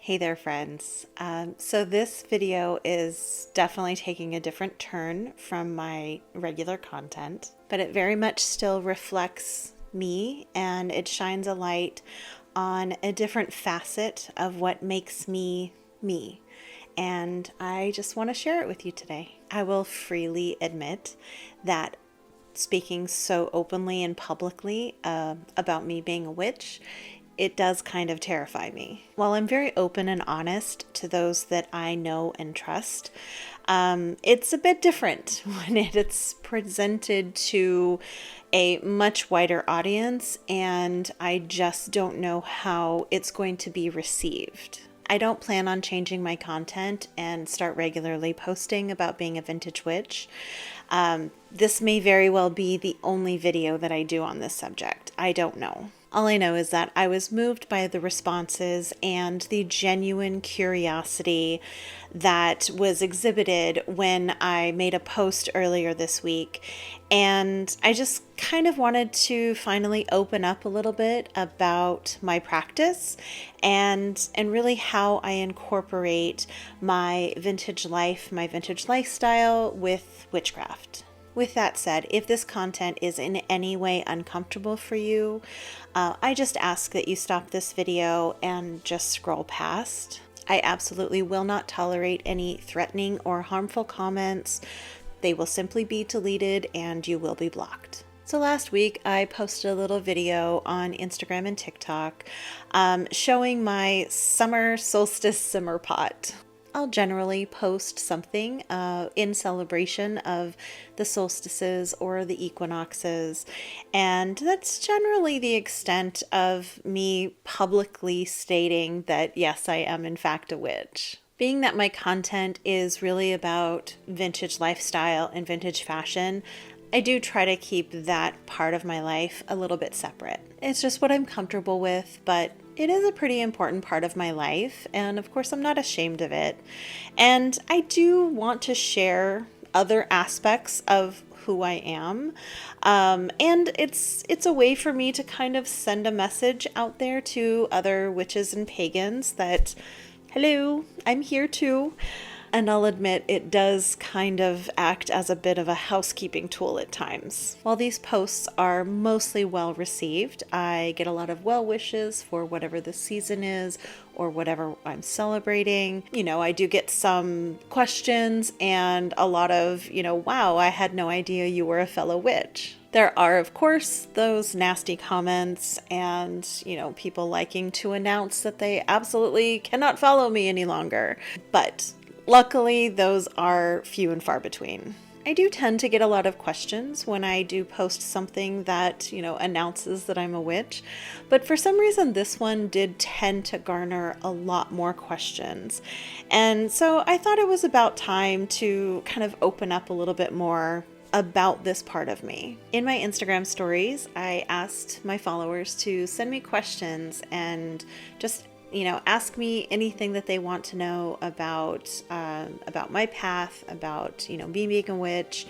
Hey there, friends. So this video is definitely taking a different turn from my regular content, but it very much still reflects me and it shines a light on a different facet of what makes me me. And I just want to share it with you today. I will freely admit that speaking so openly and publicly about me being a witch, it does kind of terrify me. While I'm very open and honest to those that I know and trust, it's a bit different when it's presented to a much wider audience, and I just don't know how it's going to be received. I don't plan on changing my content and start regularly posting about being a vintage witch. This may very well be the only video that I do on this subject. I don't know. All I know is that I was moved by the responses and the genuine curiosity that was exhibited when I made a post earlier this week. And I just kind of wanted to finally open up a little bit about my practice and really how I incorporate my vintage life, my vintage lifestyle with witchcraft. With that said, if this content is in any way uncomfortable for you, I just ask that you stop this video and just scroll past. I absolutely will not tolerate any threatening or harmful comments. They will simply be deleted and you will be blocked. So last week I posted a little video on Instagram and TikTok showing my summer solstice simmer pot. I'll generally post something in celebration of the solstices or the equinoxes, and that's generally the extent of me publicly stating that yes, I am in fact a witch. Being that my content is really about vintage lifestyle and vintage fashion, I do try to keep that part of my life a little bit separate. It's just what I'm comfortable with, but it is a pretty important part of my life, and of course I'm not ashamed of it. And I do want to share other aspects of who I am, and it's a way for me to kind of send a message out there to other witches and pagans that, hello, I'm here too. And I'll admit it does kind of act as a bit of a housekeeping tool at times. While these posts are mostly well received, I get a lot of well wishes for whatever the season is or whatever I'm celebrating. I do get some questions and a lot of, wow, I had no idea you were a fellow witch. There are, of course, those nasty comments and, people liking to announce that they absolutely cannot follow me any longer. But luckily, those are few and far between. I do tend to get a lot of questions when I do post something that, announces that I'm a witch. But for some reason, this one did tend to garner a lot more questions. And so I thought it was about time to kind of open up a little bit more about this part of me. In my Instagram stories, I asked my followers to send me questions and just ask me anything that they want to know about my path, about me being a witch,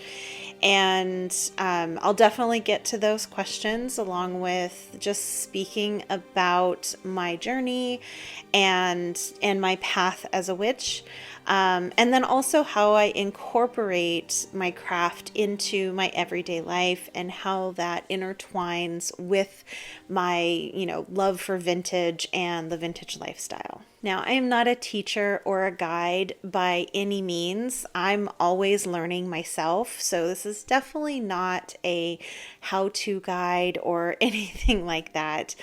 and I'll definitely get to those questions along with just speaking about my journey and my path as a witch. And then also how I incorporate my craft into my everyday life and how that intertwines with my, love for vintage and the vintage lifestyle. Now, I am not a teacher or a guide by any means. I'm always learning myself. So this is definitely not a how-to guide or anything like that.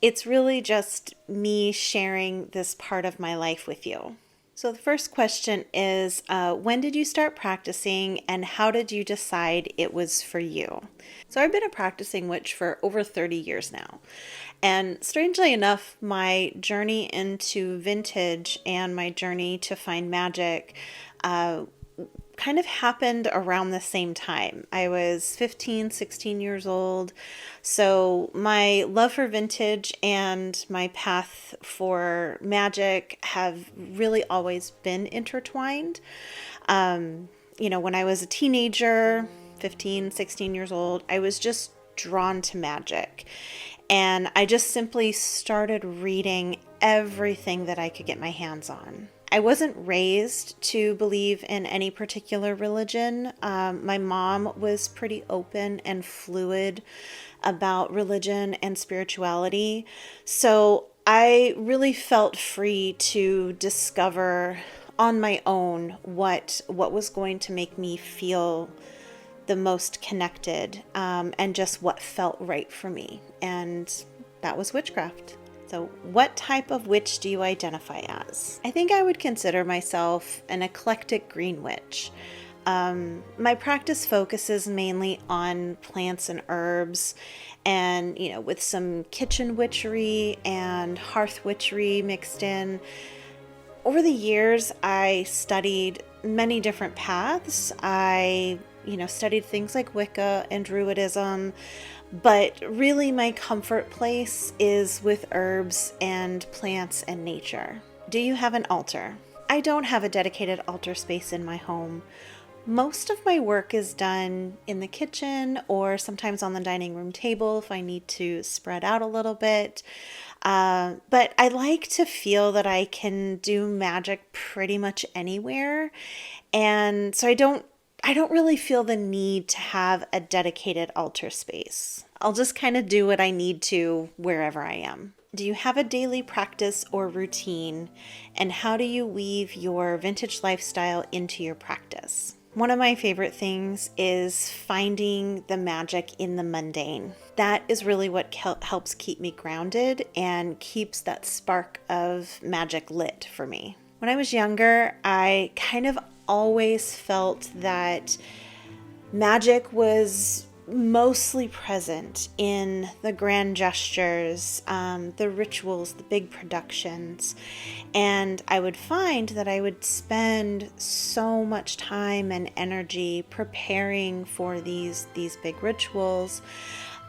It's really just me sharing this part of my life with you. So the first question is, when did you start practicing and how did you decide it was for you? So I've been a practicing witch for over 30 years now. And strangely enough, my journey into vintage and my journey to find magic kind of happened around the same time. I was 15, 16 years old. So my love for vintage and my path for magic have really always been intertwined. When I was a teenager, 15, 16 years old, I was just drawn to magic. And I just simply started reading everything that I could get my hands on. I wasn't raised to believe in any particular religion. My mom was pretty open and fluid about religion and spirituality. So I really felt free to discover on my own what was going to make me feel the most connected, and just what felt right for me. And that was witchcraft. So what type of witch do you identify as? I think I would consider myself an eclectic green witch. My practice focuses mainly on plants and herbs, and with some kitchen witchery and hearth witchery mixed in. Over the years, I studied many different paths. I studied things like Wicca and Druidism, but really my comfort place is with herbs and plants and nature. Do you have an altar? I don't have a dedicated altar space in my home. Most of my work is done in the kitchen or sometimes on the dining room table if I need to spread out a little bit. But I like to feel that I can do magic pretty much anywhere. And so I don't really feel the need to have a dedicated altar space. I'll just kind of do what I need to wherever I am. Do you have a daily practice or routine? And how do you weave your vintage lifestyle into your practice? One of my favorite things is finding the magic in the mundane. That is really what helps keep me grounded and keeps that spark of magic lit for me. When I was younger, I kind of always felt that magic was mostly present in the grand gestures, the rituals, the big productions. And I would find that I would spend so much time and energy preparing for these big rituals.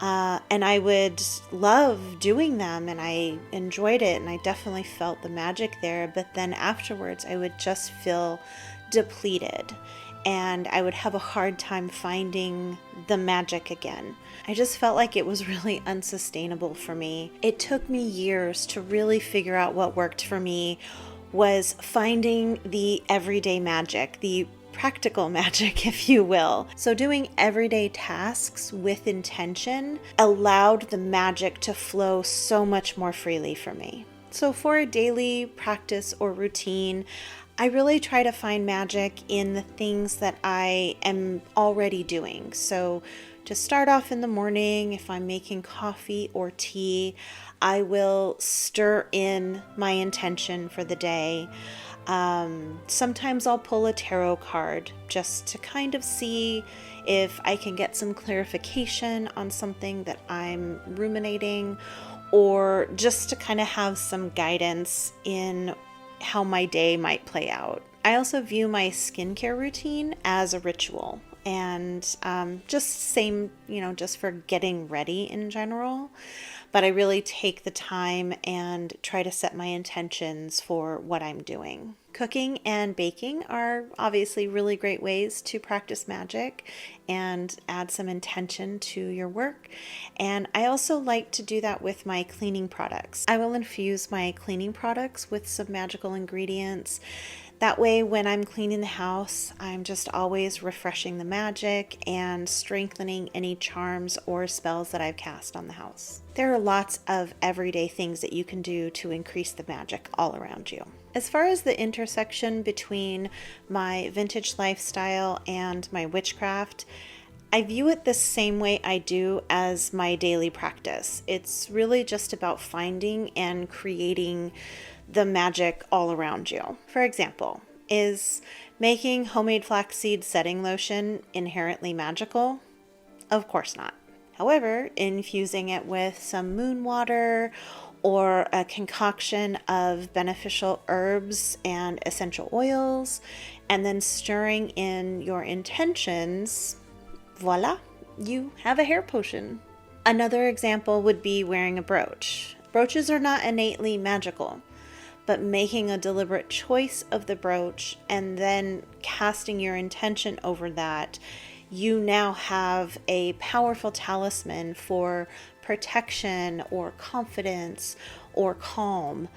And I would love doing them, and I enjoyed it, and I definitely felt the magic there. But then afterwards, I would just feel depleted, and I would have a hard time finding the magic again. I just felt like it was really unsustainable for me. It took me years to really figure out what worked for me was finding the everyday magic, the practical magic, if you will. So doing everyday tasks with intention allowed the magic to flow so much more freely for me. So for a daily practice or routine, I really try to find magic in the things that I am already doing. So to start off in the morning, if I'm making coffee or tea, I will stir in my intention for the day. Sometimes I'll pull a tarot card just to kind of see if I can get some clarification on something that I'm ruminating, or just to kind of have some guidance in how my day might play out. I also view my skincare routine as a ritual, and just for getting ready in general. But I really take the time and try to set my intentions for what I'm doing. Cooking and baking are obviously really great ways to practice magic and add some intention to your work. And I also like to do that with my cleaning products. I will infuse my cleaning products with some magical ingredients. That way, when I'm cleaning the house, I'm just always refreshing the magic and strengthening any charms or spells that I've cast on the house. There are lots of everyday things that you can do to increase the magic all around you. As far as the intersection between my vintage lifestyle and my witchcraft, I view it the same way I do as my daily practice. It's really just about finding and creating the magic all around you. For example, is making homemade flaxseed setting lotion inherently magical? Of course not. However, infusing it with some moon water or a concoction of beneficial herbs and essential oils, and then stirring in your intentions, voila, you have a hair potion. Another example would be wearing a brooch. Brooches are not innately magical, but making a deliberate choice of the brooch and then casting your intention over that, you now have a powerful talisman for protection or confidence or calm.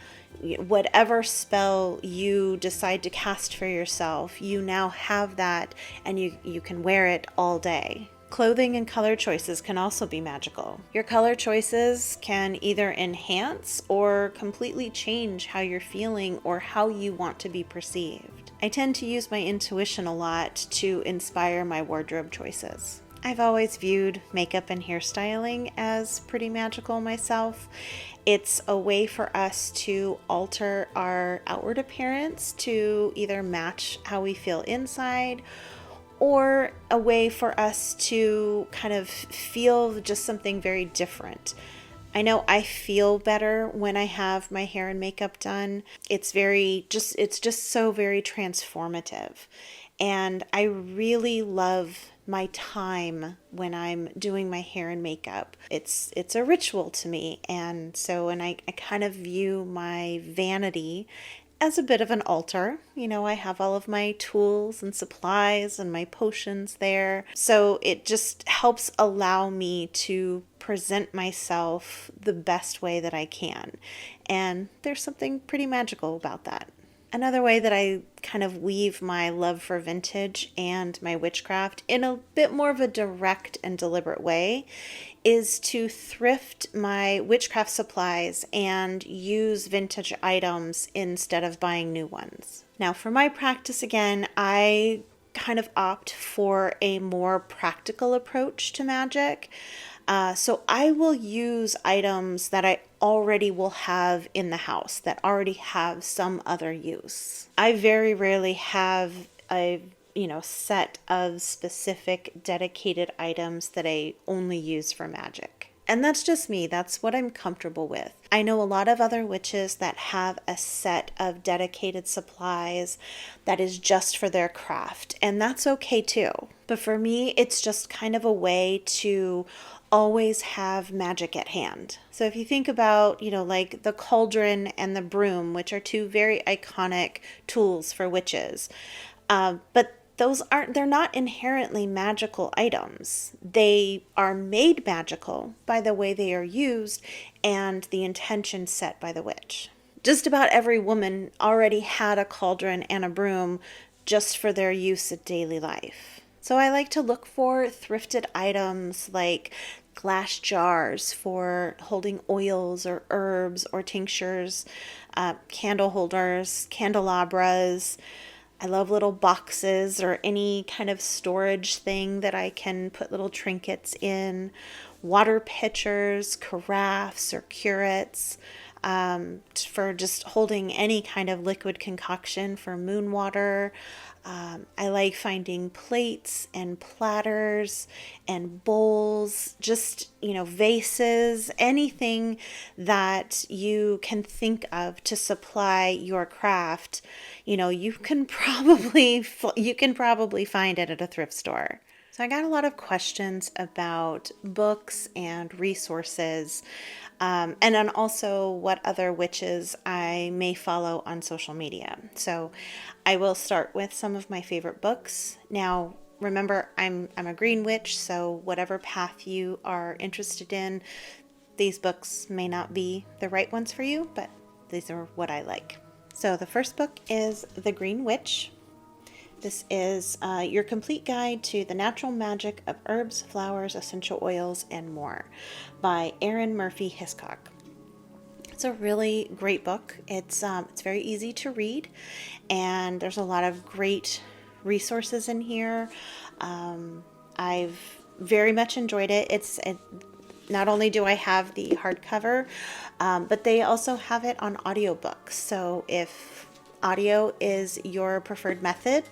Whatever spell you decide to cast for yourself, you now have that, and you can wear it all day. Clothing and color choices can also be magical. Your color choices can either enhance or completely change how you're feeling or how you want to be perceived. I tend to use my intuition a lot to inspire my wardrobe choices. I've always viewed makeup and hairstyling as pretty magical myself. It's a way for us to alter our outward appearance to either match how we feel inside, or a way for us to kind of feel just something very different. I know I feel better when I have my hair and makeup done. It's just so very transformative. And I really love my time when I'm doing my hair and makeup. It's a ritual to me. And so, I kind of view my vanity as a bit of an altar. I have all of my tools and supplies and my potions there. So it just helps allow me to present myself the best way that I can. And there's something pretty magical about that. Another way that I kind of weave my love for vintage and my witchcraft in a bit more of a direct and deliberate way is to thrift my witchcraft supplies and use vintage items instead of buying new ones. Now, for my practice, again, I kind of opt for a more practical approach to magic. So I will use items that I already will have in the house that already have some other use. I very rarely have a set of specific dedicated items that I only use for magic. And that's just me. That's what I'm comfortable with. I know a lot of other witches that have a set of dedicated supplies that is just for their craft, and that's okay too. But for me, it's just kind of a way to always have magic at hand. So if you think about, like the cauldron and the broom, which are two very iconic tools for witches, but they're not inherently magical items. They are made magical by the way they are used and the intention set by the witch. Just about every woman already had a cauldron and a broom just for their use in daily life. So I like to look for thrifted items like glass jars for holding oils or herbs or tinctures, candle holders, candelabras. I love little boxes or any kind of storage thing that I can put little trinkets in, water pitchers, carafes, or curates, for just holding any kind of liquid concoction for moon water. I like finding plates and platters and bowls, just, vases, anything that you can think of to supply your craft. You can probably find it at a thrift store. So I got a lot of questions about books and resources, and then also what other witches I may follow on social media. So I will start with some of my favorite books. Now, remember, I'm a green witch, so whatever path you are interested in, these books may not be the right ones for you, but these are what I like. So the first book is The Green Witch. This is your complete guide to the natural magic of herbs, flowers, essential oils, and more by Erin Murphy Hiscock. It's a really great book. It's very easy to read, and there's a lot of great resources in here. I've very much enjoyed it. Not only do I have the hardcover, but they also have it on audiobook. So if audio is your preferred method,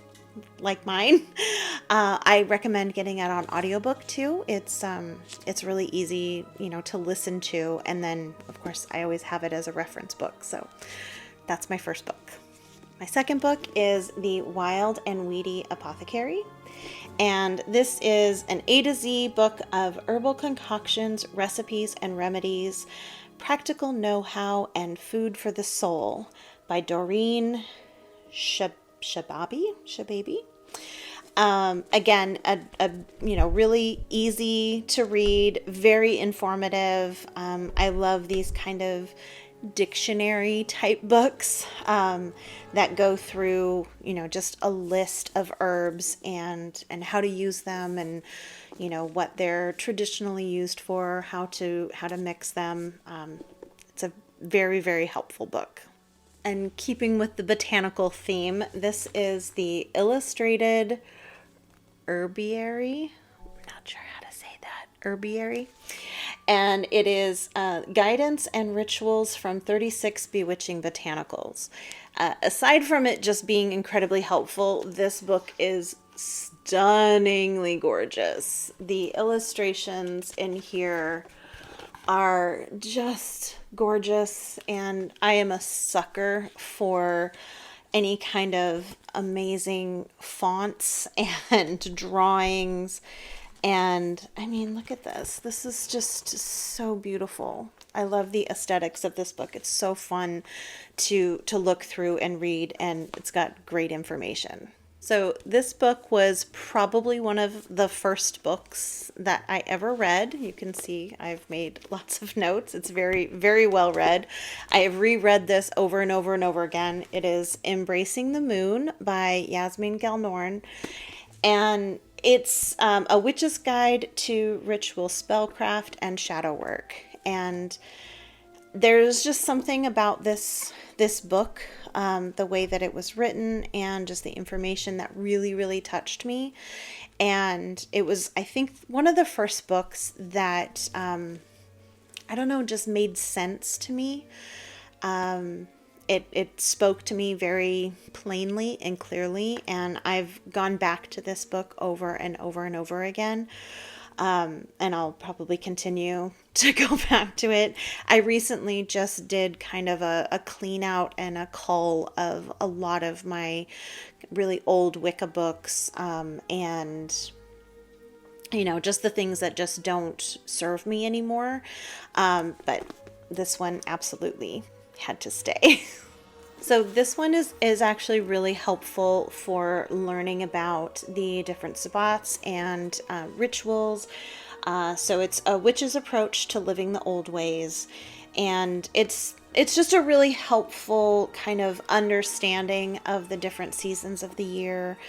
like mine, I recommend getting it on audiobook too. It's really easy, to listen to, and then of course I always have it as a reference book. So that's my first book. My second book is The Wild and Weedy Apothecary, and this is an A to Z book of herbal concoctions, recipes and remedies, practical know-how, and food for the soul by Doreen Shababi. Again, a really easy to read, very informative. I love these kind of dictionary type books that go through just a list of herbs and how to use them, and what they're traditionally used for, how to mix them. It's a very, very helpful book. And keeping with the botanical theme, this is the Illustrated Herbiary. I'm not sure how to say that. Herbiary. And it is Guidance and Rituals from 36 Bewitching Botanicals. Aside from it just being incredibly helpful, this book is stunningly gorgeous. The illustrations in here are just gorgeous, and I am a sucker for any kind of amazing fonts and drawings. And I mean, look at this. This is just so beautiful. I love the aesthetics of this book. It's so fun to look through and read, and it's got great information. So this book was probably one of the first books that I ever read. You can see I've made lots of notes. It's very, very well read. I have reread this over and over and over again. It is Embracing the Moon by Yasmin Galnorn. And it's a witch's guide to ritual spellcraft and shadow work. And there's just something about this book, the way that it was written and just the information that really, really touched me. And it was, I think, one of the first books that, I don't know, just made sense to me. It spoke to me very plainly and clearly, and I've gone back to this book over and over and over again. And I'll probably continue to go back to it. I recently just did kind of a clean out and a cull of a lot of my really old Wicca books, and just the things that just don't serve me anymore. But this one absolutely had to stay. So this one is actually really helpful for learning about the different sabbats and rituals. So it's a witch's approach to living the old ways. And it's just a really helpful kind of understanding of the different seasons of the year.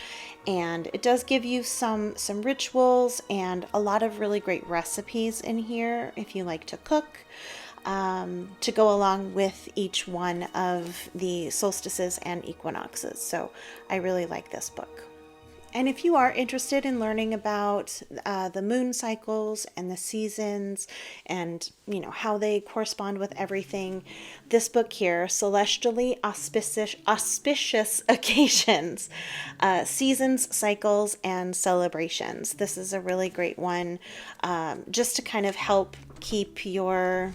And it does give you some rituals and a lot of really great recipes in here if you like to cook. To go along with each one of the solstices and equinoxes. So I really like this book. And if you are interested in learning about the moon cycles and the seasons and how they correspond with everything, this book here, Celestially Auspicious Occasions, Seasons, Cycles, and Celebrations. This is a really great one, just to kind of help keep your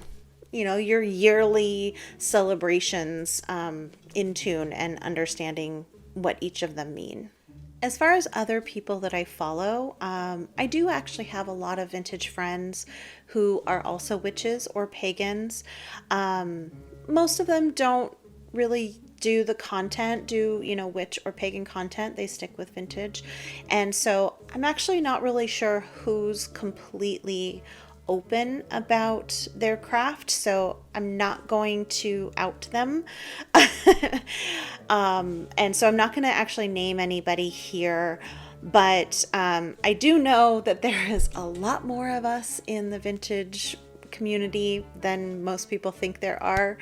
yearly celebrations in tune and understanding what each of them mean. As far as other people that I follow, I do actually have a lot of vintage friends who are also witches or pagans. Most of them don't really do the content, witch or pagan content. They stick with vintage. And so I'm actually not really sure who's completely open about their craft, so I'm not going to out them. And so I'm not going to actually name anybody here, but I do know that there is a lot more of us in the vintage community than most people think there are.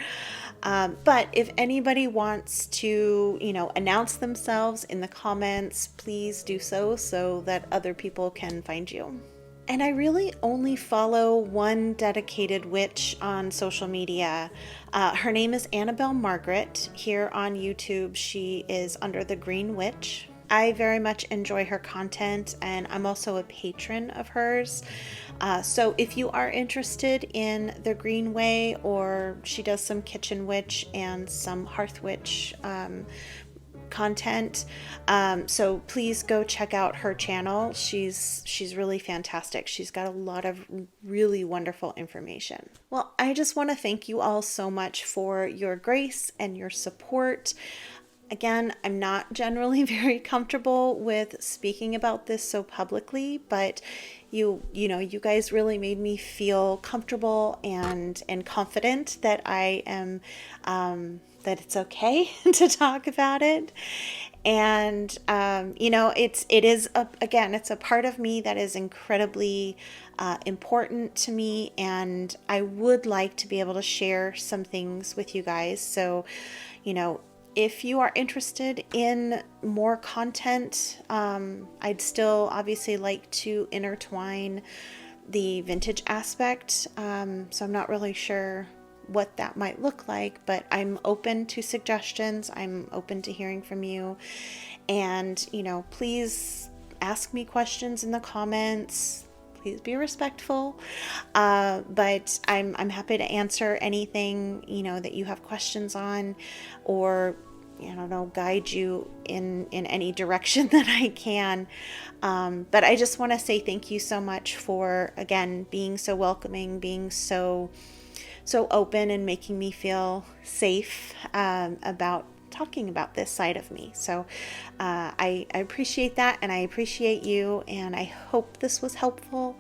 But if anybody wants to, announce themselves in the comments, please do so that other people can find you. And I really only follow one dedicated witch on social media. Her name is Annabel Margaret. Here on YouTube, she is under the Green Witch. I very much enjoy her content, and I'm also a patron of hers. So if you are interested in the Green Way, or she does some kitchen witch and some hearth witch content, so please go check out her channel. She's really fantastic. She's got a lot of really wonderful information. Well, I just want to thank you all so much for your grace and your support. Again, I'm not generally very comfortable with speaking about this so publicly, but you guys really made me feel comfortable and confident that I am that it's okay to talk about it. And it's a part of me that is incredibly important to me, and I would like to be able to share some things with you guys. So, you know, if you are interested in more content, I'd still obviously like to intertwine the vintage aspect. So I'm not really sure what that might look like, but I'm open to suggestions. I'm open to hearing from you. And, please ask me questions in the comments. Please be respectful. But I'm happy to answer anything, that you have questions on, or, I don't know, guide you in any direction that I can. But I just want to say thank you so much for, again, being so welcoming, being so open, and making me feel safe about talking about this side of me. So I appreciate that, and I appreciate you, and I hope this was helpful.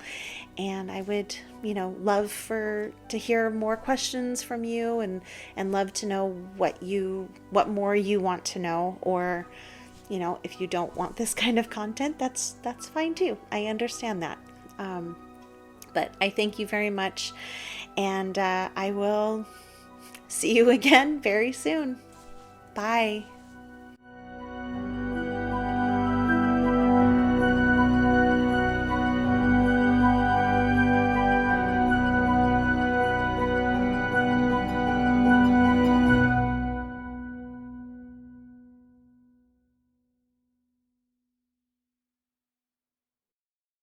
And I would, love to hear more questions from you, and love to know what more you want to know, or, if you don't want this kind of content, that's fine too. I understand that. But I thank you very much, and I will see you again very soon. Bye.